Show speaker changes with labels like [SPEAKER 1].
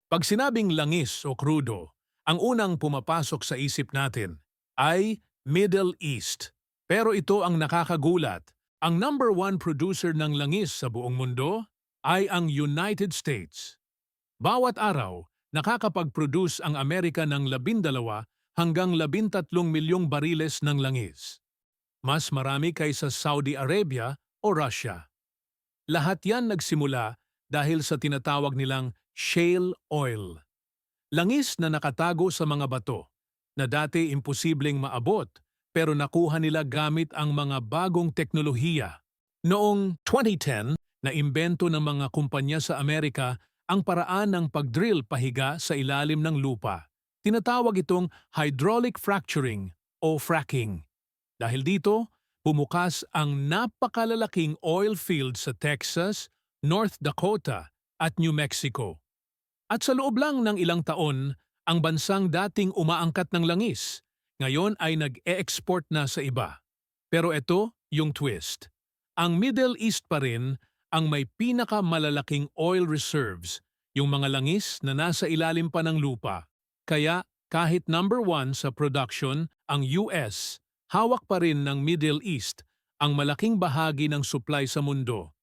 [SPEAKER 1] Pag sinabing langis o krudo, ang unang pumapasok sa isip natin ay Middle East. Pero ito ang nakakagulat. Ang number one producer ng langis sa buong mundo ay ang United States. Bawat araw, nakakapag-produce ang Amerika ng 12 hanggang 13 milyong bariles ng langis. Mas marami kaysa Saudi Arabia o Russia. Lahat yan nagsimula dahil sa tinatawag nilang shale oil. Langis na nakatago sa mga bato, na dati imposibleng maabot pero nakuha nila gamit ang mga bagong teknolohiya. Noong 2010, naimbento ng mga kumpanya sa Amerika ang paraan ng pag-drill pahiga sa ilalim ng lupa. Tinatawag itong hydraulic fracturing o fracking. Dahil dito, bumukas ang napakalalaking oil field sa Texas, North Dakota at New Mexico. At sa loob lang ng ilang taon, ang bansang dating umaangkat ng langis, ngayon ay nag-e-export na sa iba. Pero ito yung twist. Ang Middle East pa rin ang may pinakamalalaking oil reserves, yung mga langis na nasa ilalim pa ng lupa. Kaya kahit number one sa production ang US, hawak pa rin ng Middle East ang malaking bahagi ng supply sa mundo.